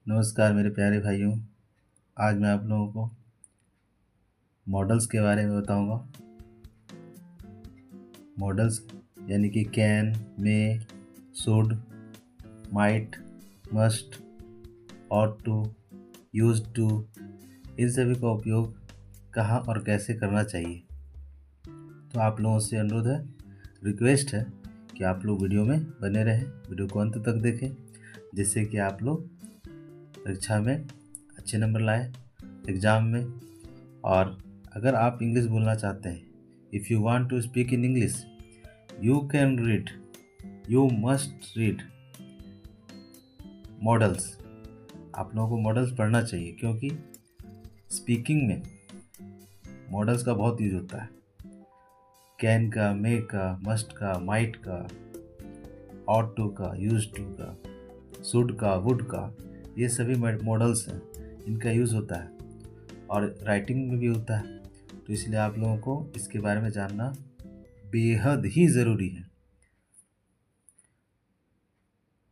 नमस्कार मेरे प्यारे भाइयों। आज मैं आप लोगों को मॉडल्स के बारे में बताऊंगा। मॉडल्स यानी कि can, may, should, might, must, ought to, used to, इन सभी का उपयोग कहाँ और कैसे करना चाहिए। तो आप लोगों से अनुरोध है, रिक्वेस्ट है कि आप लोग वीडियो में बने रहें, वीडियो को अंत तक देखें, जिससे कि आप लोग परीक्षा में अच्छे नंबर लाएं, एग्ज़ाम में। और अगर आप इंग्लिश बोलना चाहते हैं, if you want to speak in English, you can read, you must read models. आप लोगों को मॉडल्स पढ़ना चाहिए, क्योंकि स्पीकिंग में मॉडल्स का बहुत यूज होता है। कैन का, मे का, मस्ट का, माइट का, ऑट टू का, यूज टू का, शुड का, वुड का, ये सभी मॉडल्स हैं, इनका यूज़ होता है और राइटिंग में भी होता है। तो इसलिए आप लोगों को इसके बारे में जानना बेहद ही ज़रूरी है।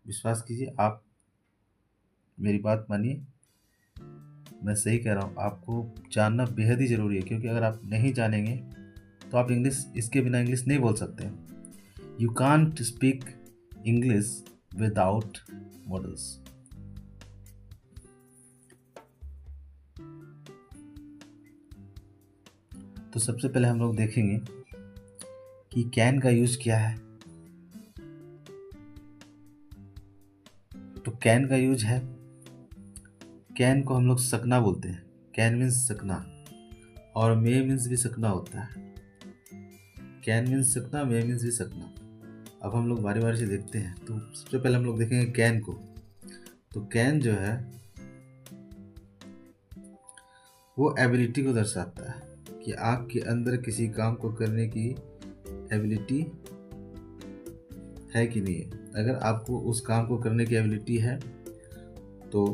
विश्वास कीजिए, आप मेरी बात मानिए, मैं सही कह रहा हूँ। आपको जानना बेहद ही ज़रूरी है, क्योंकि अगर आप नहीं जानेंगे तो आप इंग्लिश, इसके बिना इंग्लिश नहीं बोल सकते। You can't speak English without models. तो सबसे पहले हम लोग देखेंगे कि कैन का यूज क्या है। तो कैन का यूज है, कैन को हम लोग सकना बोलते हैं। कैन मीन्स सकना, और मे मीन्स भी सकना होता है। कैन मीन्स सकना, मे मीन्स भी सकना। अब हम लोग बारी बारी से देखते हैं। तो सबसे पहले हम लोग देखेंगे कैन को। तो कैन जो है वो एबिलिटी को दर्शाता है कि आपके अंदर किसी काम को करने की एबिलिटी है कि नहीं है। अगर आपको उस काम को करने की एबिलिटी है तो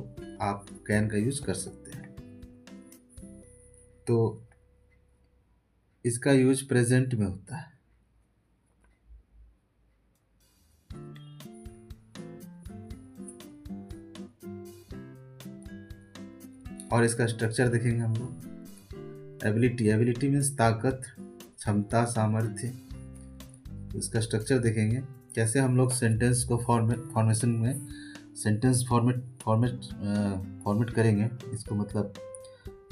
आप कैन का यूज कर सकते हैं। तो इसका यूज प्रेजेंट में होता है। और इसका स्ट्रक्चर देखेंगे हम लोग। एबिलिटी मीन्स ताकत, क्षमता, सामर्थ्य। इसका स्ट्रक्चर देखेंगे, कैसे हम लोग सेंटेंस को फॉर्मेशन में सेंटेंस फॉर्मेट करेंगे। इसको मतलब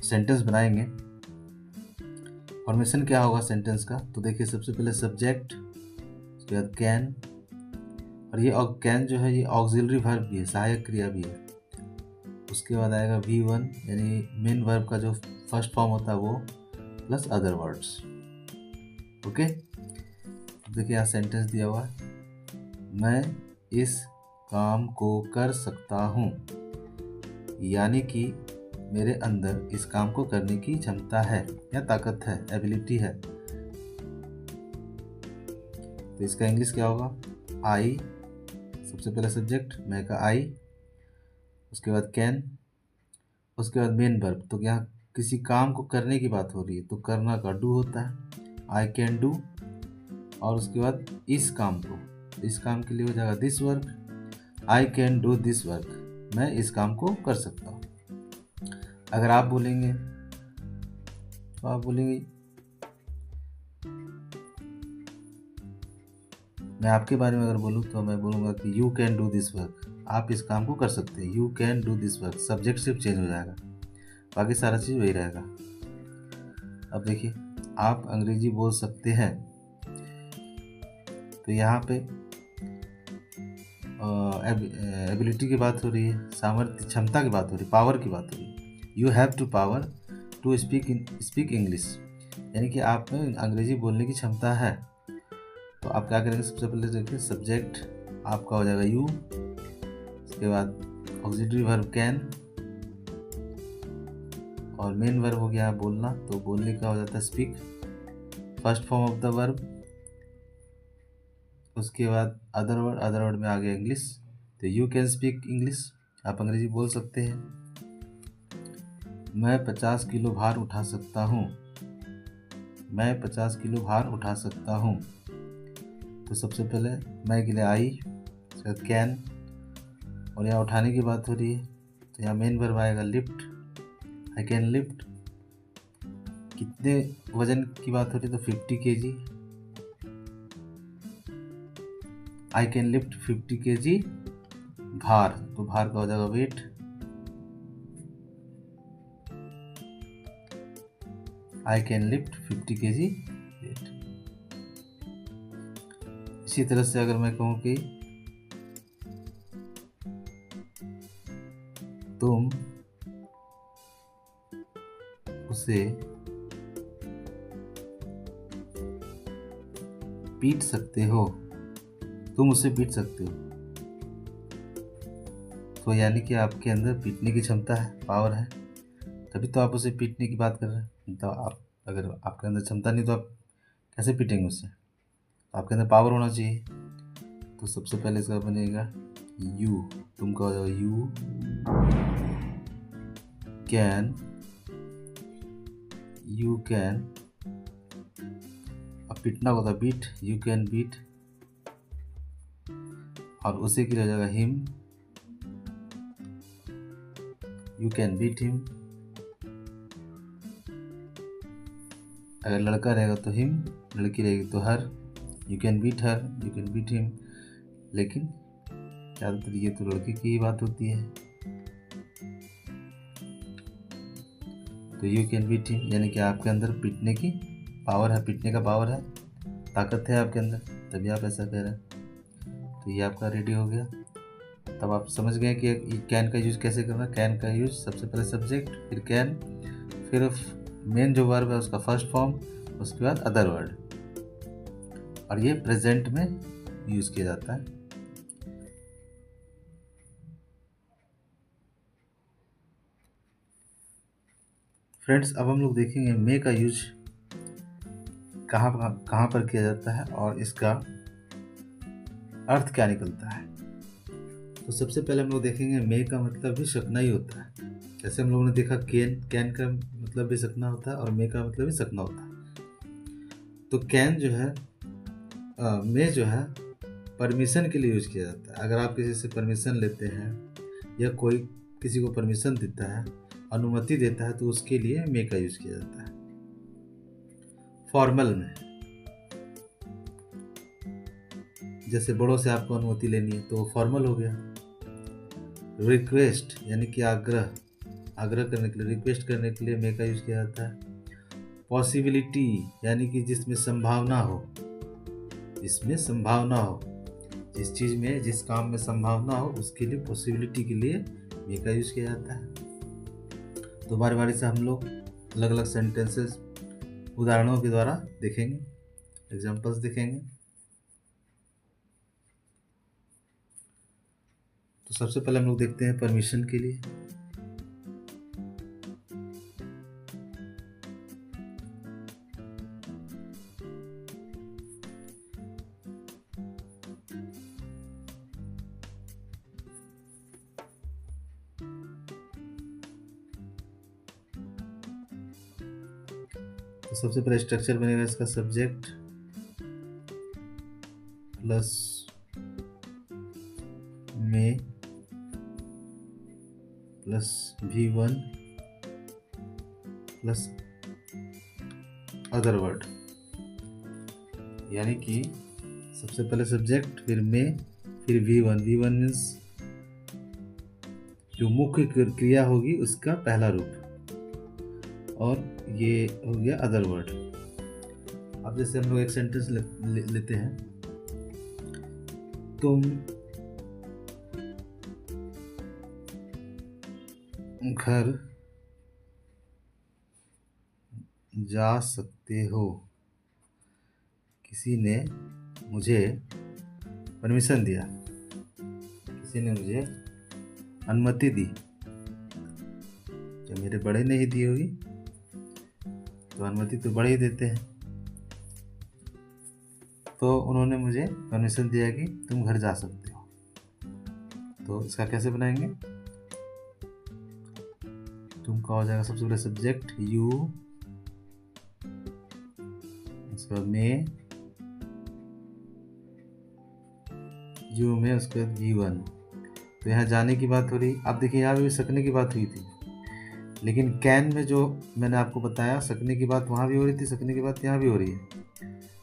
सेंटेंस बनाएंगे। फॉर्मेशन क्या होगा सेंटेंस का? तो देखिए, सबसे पहले सब्जेक्ट, उसके बाद कैन, और ये कैन जो है ये ऑक्सिलरी वर्ब भी है, सहायक क्रिया भी है। उसके बाद आएगा V1 यानी मेन वर्ब का जो फर्स्ट फॉर्म होता है वो, प्लस अदर वर्ड्स। ओके, देखिए यहाँ सेंटेंस दिया हुआ है, मैं इस काम को कर सकता हूँ, यानी कि मेरे अंदर इस काम को करने की क्षमता है या ताकत है, एबिलिटी है। तो इसका इंग्लिश क्या होगा? आई, सबसे पहले सब्जेक्ट, मैं का आई, उसके बाद कैन, उसके बाद मेन वर्ब। तो यहाँ किसी काम को करने की बात हो रही है, तो करना का डू होता है, आई कैन डू। और उसके बाद इस काम को, इस काम के लिए हो जाएगा this work, I can do this work, मैं इस काम को कर सकता हूँ। अगर आप बोलेंगे तो आप बोलेंगे, मैं आपके बारे में अगर बोलूँ तो मैं बोलूँगा कि you can do this work, आप इस काम को कर सकते हैं। You can do this work, subject सिर्फ चेंज हो जाएगा, बाकी सारा चीज़ वही रहेगा। अब देखिए, आप अंग्रेजी बोल सकते हैं, तो यहाँ पे एबिलिटी की बात हो रही है, सामर्थ्य, क्षमता की बात हो रही है, पावर की बात हो रही है। You have to power to speak English, यानी कि आप में अंग्रेजी बोलने की क्षमता है। तो आप क्या करेंगे? सबसे पहले देखिए, सब्जेक्ट आपका हो जाएगा यू, उसके बाद ऑक्सिलरी वर्ब कैन, और मेन वर्ब हो गया बोलना। तो बोलने का हो जाता है speak, first form of the verb. उसके बाद अदर वर्ड में आ गया इंग्लिश। तो यू कैन स्पीक इंग्लिश, आप अंग्रेजी बोल सकते हैं। मैं 50 किलो भार उठा सकता हूँ, मैं 50 किलो भार उठा सकता हूँ। तो सबसे पहले मैं के लिए आई, उसके बाद कैन, और यहाँ उठाने की बात हो रही है, तो यहाँ मेन वर्ब आएगा लिफ्ट, आई कैन लिफ्ट। कितने वजन की बात हो रही है तो 50 kg, I can lift 50 kg भार, तो भार का हो जाएगा weight. I can lift 50 kg weight. इसी तरह से अगर मैं कहूँ कि तुम उसे पीट सकते हो, तुम उसे पीट सकते हो, तो यानी कि आपके अंदर पीटने की क्षमता है, पावर है, तभी तो आप उसे पीटने की बात कर रहे हैं। तो आप अगर आपके अंदर क्षमता नहीं तो आप कैसे पीटेंगे उससे? आपके अंदर पावर होना चाहिए। तो सबसे पहले इसका बनेगा यू, तुम का हो जाएगा यू कैन, अब पीटना होता बीट, यू कैन बीट, और उसे के लिए हो जाएगा him, you can beat him. अगर लड़का रहेगा तो हिम, लड़की रहेगी तो her, you can beat her, you can beat him. लेकिन ज़्यादातर ये तो लड़के की ही बात होती है, तो यू कैन बीट हिम यानी कि आपके अंदर पीटने की पावर है, पीटने का पावर है, ताकत है आपके अंदर, तभी आप ऐसा कह रहे हैं। तो ये आपका रेडी हो गया। तब आप समझ गए कि कैन का यूज़ कैसे करना। कैन का यूज़ सबसे पहले सब्जेक्ट, फिर कैन, फिर मेन जो वर्ब है उसका फर्स्ट फॉर्म, उसके बाद अदर वर्ड, और ये प्रेजेंट में यूज़ किया जाता है। फ्रेंड्स, अब हम लोग देखेंगे मे का यूज कहाँ पर किया जाता है और इसका अर्थ क्या निकलता है। तो सबसे पहले हम लोग देखेंगे मे का मतलब भी सकना ही होता है। जैसे हम लोगों ने देखा कैन का मतलब भी सकना होता है और मे का मतलब भी सकना होता है। तो कैन जो है मे जो है परमिशन के लिए यूज किया जाता है। अगर आप किसी से परमिशन लेते हैं या कोई किसी को परमिशन देता है, अनुमति देता है, तो उसके लिए मे का यूज किया जाता है। फॉर्मल में जैसे बड़ों से आपको अनुमति लेनी है तो फॉर्मल हो गया। रिक्वेस्ट यानी कि आग्रह करने के लिए, रिक्वेस्ट करने के लिए मे का यूज किया जाता है। पॉसिबिलिटी यानी कि जिसमें संभावना हो, जिस चीज़ में, जिस काम में संभावना हो, उसके लिए, पॉसिबिलिटी के लिए मे का यूज किया जाता है। तो बारी बारी से हम लोग अलग अलग सेंटेंसेस उदाहरणों के द्वारा देखेंगे, एग्जाम्पल्स देखेंगे। तो सबसे पहले हम लोग देखते हैं परमिशन के लिए। तो सबसे पहले स्ट्रक्चर बनेगा इसका सब्जेक्ट प्लस में plus V1 plus other word, यानी कि सबसे पहले सब्जेक्ट, फिर में, फिर V1 मीन्स जो मुख्य क्रिया होगी उसका पहला रूप, और ये हो गया अदर वर्ड। अब जैसे हम लोग एक सेंटेंस लेते हैं, तुम घर जा सकते हो, किसी ने मुझे परमिशन दिया, किसी ने मुझे अनुमति दी। जब मेरे बड़े ने ही दी होगी तो अनुमति तो बड़े ही देते हैं, तो उन्होंने मुझे परमिशन दिया कि तुम घर जा सकते हो। तो इसका कैसे बनाएंगे? तुम का हो जाएगा सबसे पहले सब्जेक्ट यू, उसके बाद में, यू में उसके बाद V1, तो यहाँ जाने की बात हो रही। अब देखिए यहाँ भी सकने की बात हुई थी, लेकिन कैन में जो मैंने आपको बताया सकने की बात वहाँ भी हो रही थी, सकने की बात यहाँ भी हो रही है,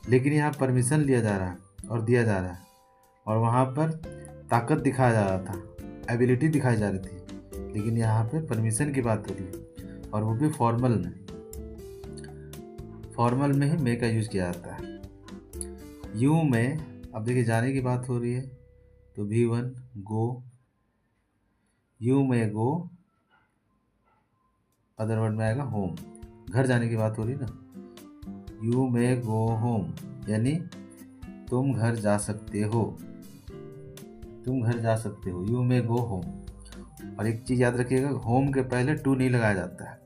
लेकिन यहाँ परमिशन लिया जा रहा है और दिया जा रहा है, और वहाँ पर ताकत दिखाया जा रहा था, एबिलिटी दिखाई जा रही थी, लेकिन यहाँ पे परमिशन की बात हो रही है, और वो भी फॉर्मल में। फॉर्मल में ही मे का यूज़ किया जाता है। यू में अब देखिए जाने की बात हो रही है, तो V1 गो, यू में गो, अदर वर्ड में आएगा होम, घर जाने की बात हो रही ना। यू में गो होम यानी तुम घर जा सकते हो, तुम घर जा सकते हो, यू में गो होम। और एक चीज़ याद रखिएगा, होम के पहले टू नहीं लगाया जाता है।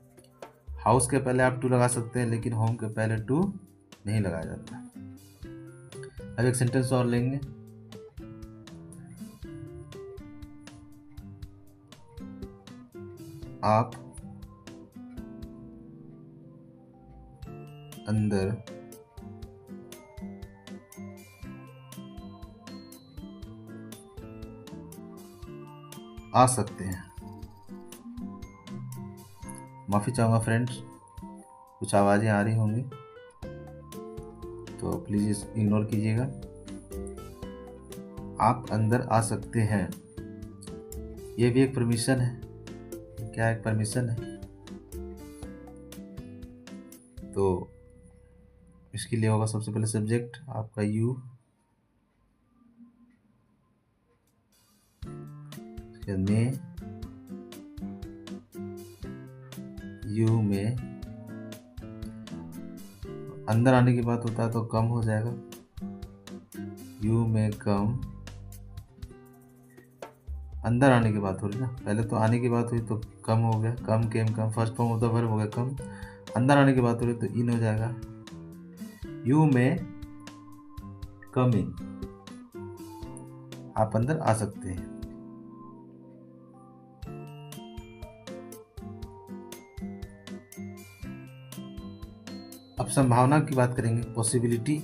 हाउस के पहले आप टू लगा सकते हैं, लेकिन होम के पहले टू नहीं लगाया जाता है। अब एक सेंटेंस और लेंगे। आप अंदर आ सकते हैं। माफ़ी चाहूँगा फ्रेंड्स, कुछ आवाज़ें आ रही होंगी तो प्लीज़ इग्नोर कीजिएगा। आप अंदर आ सकते हैं, ये भी एक परमिशन है। क्या एक परमिशन है? तो इसके लिए होगा सबसे पहले सब्जेक्ट आपका यू, में, यू में अंदर आने की बात होता है तो कम हो जाएगा, यू में कम। अंदर आने की बात हो रही ना, पहले तो आने की बात हुई तो कम हो गया, come came come, first form of the verb हो गया कम। अंदर आने की बात हो रही तो इन हो जाएगा, यू में कम इन, आप अंदर आ सकते हैं। अब संभावना की बात करेंगे, पॉसिबिलिटी,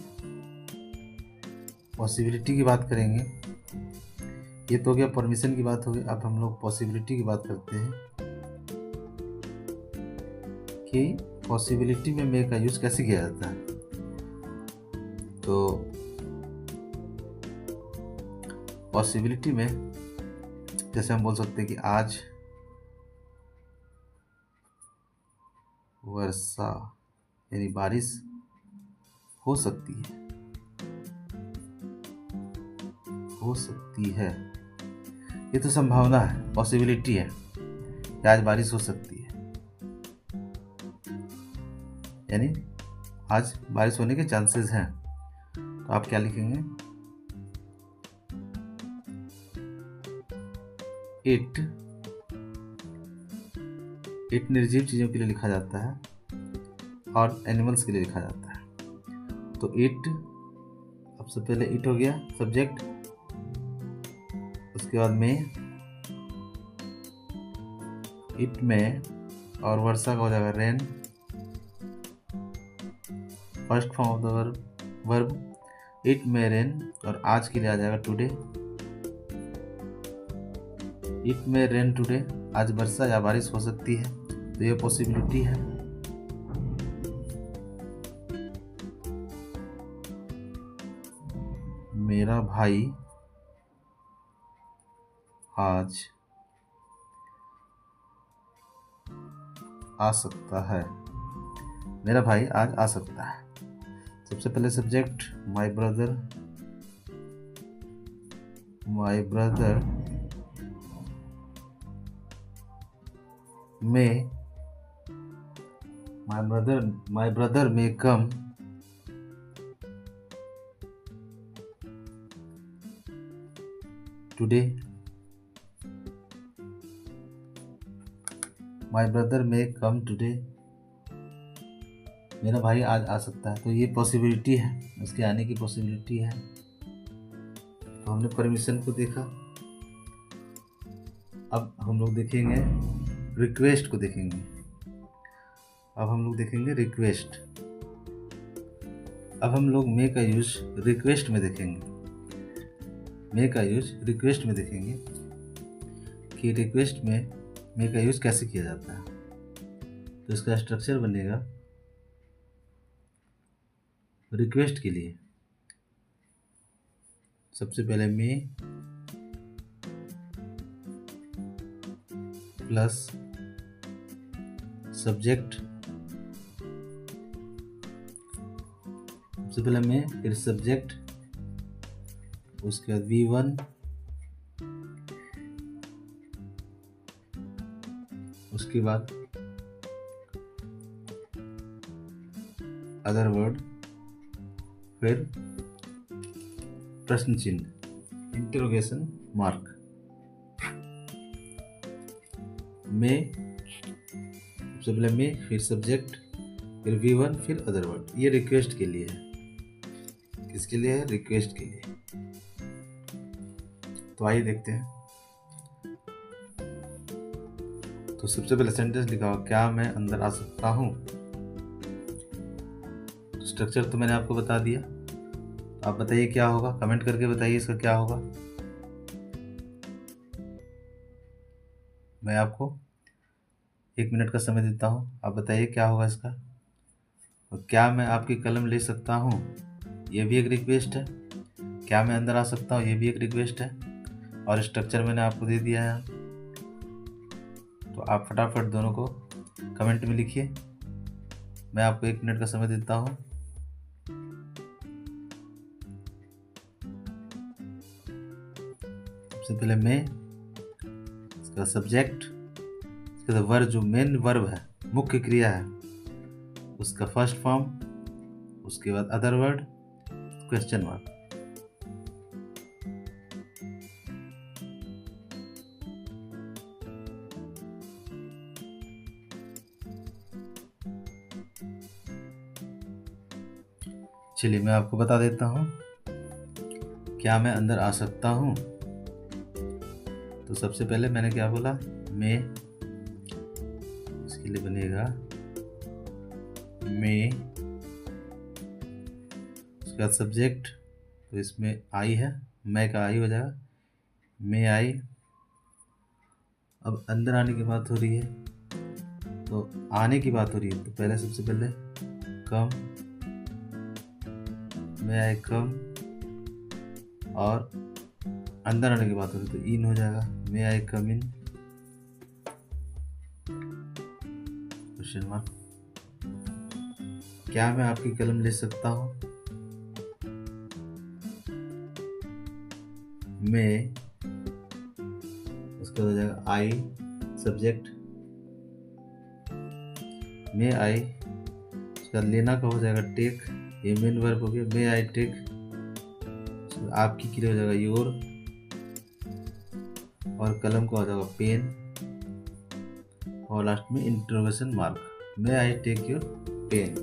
पॉसिबिलिटी की बात करेंगे। ये तो हो गया परमिशन की बात हो गई। अब हम लोग पॉसिबिलिटी की बात करते हैं कि पॉसिबिलिटी में मे का यूज़ कैसे किया जाता है। तो पॉसिबिलिटी में जैसे हम बोल सकते हैं कि आज वर्षा यानी बारिश हो सकती है, हो सकती है। ये तो संभावना है, पॉसिबिलिटी है कि आज बारिश हो सकती है, यानी आज बारिश होने के चांसेस हैं। तो आप क्या लिखेंगे? इट, इट निर्जीव चीज़ों के लिए लिखा जाता है और एनिमल्स के लिए लिखा जाता है। तो इट, अब सबसे पहले इट हो गया सब्जेक्ट, उसके बाद में, इट में, और वर्षा का हो जाएगा rain, first form of the verb, it में रेन, और आज के लिए आ जाएगा टुडे। इट में रेन टुडे, आज वर्षा या बारिश हो सकती है, तो ये पॉसिबिलिटी है। मेरा भाई आज आ सकता है, मेरा भाई आज आ सकता है। सबसे पहले subject my brother, my brother में, माय ब्रदर में कम टुडे, माय ब्रदर में कम टुडे, मेरा भाई आज आ सकता है। तो ये पॉसिबिलिटी है, उसके आने की पॉसिबिलिटी है। तो हमने परमिशन को देखा। अब हम लोग देखेंगे रिक्वेस्ट को देखेंगे। अब हम लोग देखेंगे रिक्वेस्ट। अब हम लोग मे का यूज रिक्वेस्ट में देखेंगे, मे का यूज रिक्वेस्ट में देखेंगे। कि रिक्वेस्ट में मे का यूज़ कैसे किया जाता है। तो इसका स्ट्रक्चर बनेगा रिक्वेस्ट के लिए सबसे पहले मे प्लस सब्जेक्ट, सबसे पहले मे फिर सब्जेक्ट, उसके बाद V1, उसके बाद अदर वर्ड, फिर प्रश्न चिन्ह इंटरोगेशन मार्क। में सबसे पहले में फिर सब्जेक्ट फिर V1 फिर अदर वर्ड। ये रिक्वेस्ट के लिए है। किसके लिए है? रिक्वेस्ट के लिए। तो आइए देखते हैं। तो सबसे पहले सेंटेंस लिखा हो, क्या मैं अंदर आ सकता हूँ। तो स्ट्रक्चर तो मैंने आपको बता दिया। आप बताइए क्या होगा, कमेंट करके बताइए इसका क्या होगा। मैं आपको 1 मिनट का समय देता हूँ, आप बताइए क्या होगा इसका। और क्या मैं आपकी कलम ले सकता हूँ, ये भी एक रिक्वेस्ट है। क्या मैं अंदर आ सकता हूँ, ये भी एक रिक्वेस्ट है। और स्ट्रक्चर मैंने आपको दे दिया है। तो आप फटाफट दोनों को कमेंट में लिखिए। मैं आपको 1 मिनट का समय देता हूँ। सबसे पहले मैं, इसका सब्जेक्ट, इसका वर्ब, जो मेन वर्ब है, मुख्य क्रिया है, उसका फर्स्ट फॉर्म, उसके बाद अदर वर्ड, क्वेश्चन मार्क। चलिए मैं आपको बता देता हूँ, क्या मैं अंदर आ सकता हूँ। तो सबसे पहले मैंने क्या बोला, मैं, इसके लिए बनेगा मैं, उसके बाद सब्जेक्ट, तो इसमें आई है, मैं का आई हो जाएगा, मैं आई। अब अंदर आने की बात हो रही है, तो आने की बात हो रही है, तो पहले सबसे पहले कम, मैं आई कम। और अंदर आने की बात हो रही है तो इन हो जाएगा, मैं आई कम इन, क्वेश्चन मार्क। क्या मैं आपकी कलम ले सकता हूँ, मैं, उसके बाद हो जाएगा आई, सब्जेक्ट, मैं आई, उसका लेना का हो जाएगा टेक, ये मेन वर्ब हो गया, मैं आई टेक। आपकी के लिए हो जाएगा योर, और कलम का हो जाएगा पेन, और लास्ट में इंटरोगेशन मार्क, मैं आई टेक योर पेन।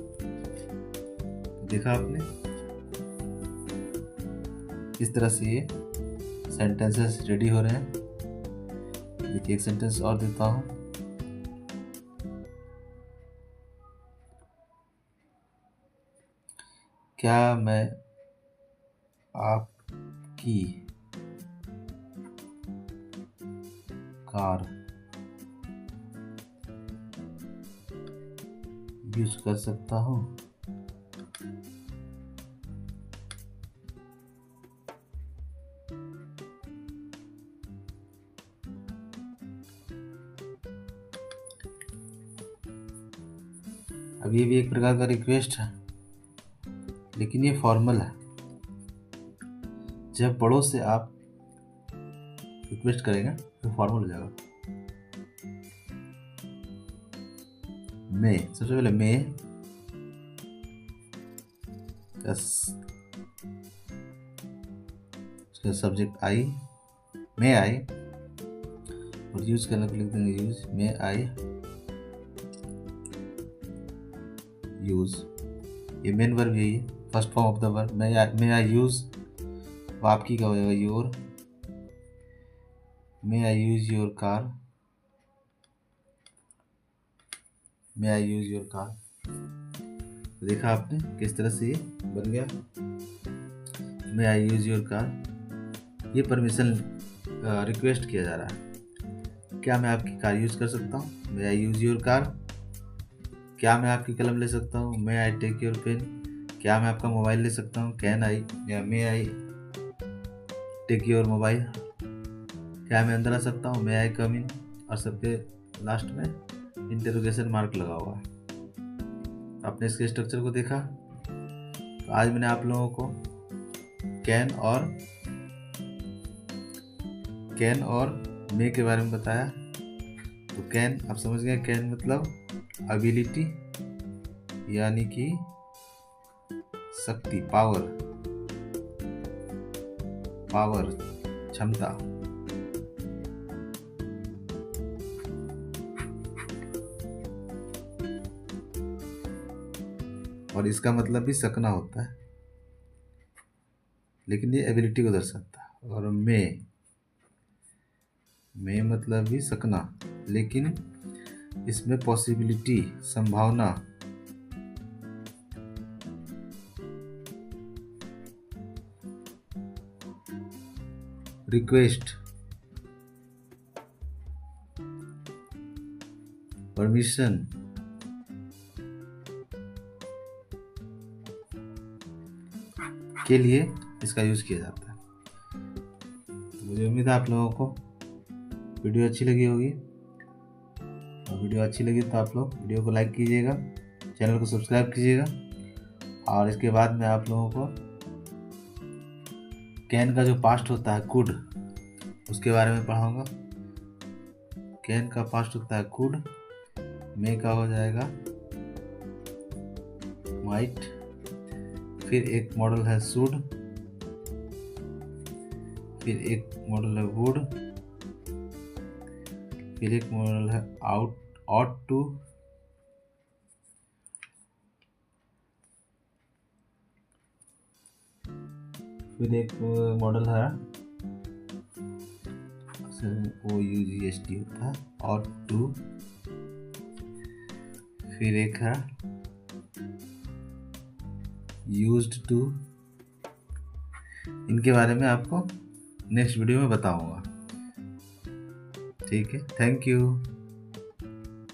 देखा आपने, इस तरह से ये सेंटेंसेस रेडी हो रहे हैं। देखिए एक सेंटेंस और देता हूँ, क्या मैं आपकी कार यूज कर सकता हूँ। अब ये भी एक प्रकार का रिक्वेस्ट है, लेकिन ये फॉर्मल है। जब बड़ों से आप रिक्वेस्ट करेंगे तो फॉर्मल हो जाएगा। मैं, सबसे पहले मैं, उसका सब्जेक्ट आई, मैं आई, और यूज करने को लिख देंगे यूज, मैं आई यूज। ये मेन वर्ब यही है, first form of the verb, मैं आई यूज। आपकी का हो जाएगा योर, मैं आई यूज योर कार, मैं आई यूज योर कार। देखा आपने किस तरह से ये बन गया, मैं आई यूज योर कार। ये परमिशन रिक्वेस्ट किया जा रहा है। क्या मैं आपकी कार यूज़ कर सकता हूँ? मे आई यूज़ योर कार? क्या मैं आपकी कलम ले सकता हूँ? मे आई टेक योर पेन? क्या मैं आपका मोबाइल ले सकता हूँ? कैन आई या मे आई टेक योर मोबाइल? क्या मैं अंदर आ सकता हूँ? मे आई कम इन? और सबके लास्ट में इंटरोगेशन मार्क लगा हुआ है। आपने इसके स्ट्रक्चर को देखा। तो आज मैंने आप लोगों को कैन और मे के बारे में बताया। तो कैन आप समझ गए, कैन मतलब एबिलिटी यानी कि शक्ति, पावर क्षमता। और इसका मतलब भी सकना होता है, लेकिन ये एबिलिटी को दर्शाता है। और मे मतलब भी सकना, लेकिन इसमें पॉसिबिलिटी, संभावना, रिक्वेस्ट, परमिशन, के लिए इसका यूज किया जाता है। तो मुझे उम्मीद है आप लोगों को वीडियो अच्छी लगी होगी। और वीडियो अच्छी लगी तो आप लोग वीडियो को लाइक कीजिएगा, चैनल को सब्सक्राइब कीजिएगा। और इसके बाद मैं आप लोगों को कैन का जो पास्ट होता है कुड, उसके बारे में पढ़ाऊंगा। कैन का पास्ट होता है कुड, मे का हो जाएगा माइट, फिर एक मॉडल है शुड, फिर एक मॉडल है वुड, फिर एक मॉडल है ought to, फिर एक मॉडल है OUGST होता है ought to, फिर एक है used to। इनके बारे में आपको नेक्स्ट वीडियो में बताऊंगा। ठीक है, थैंक यू।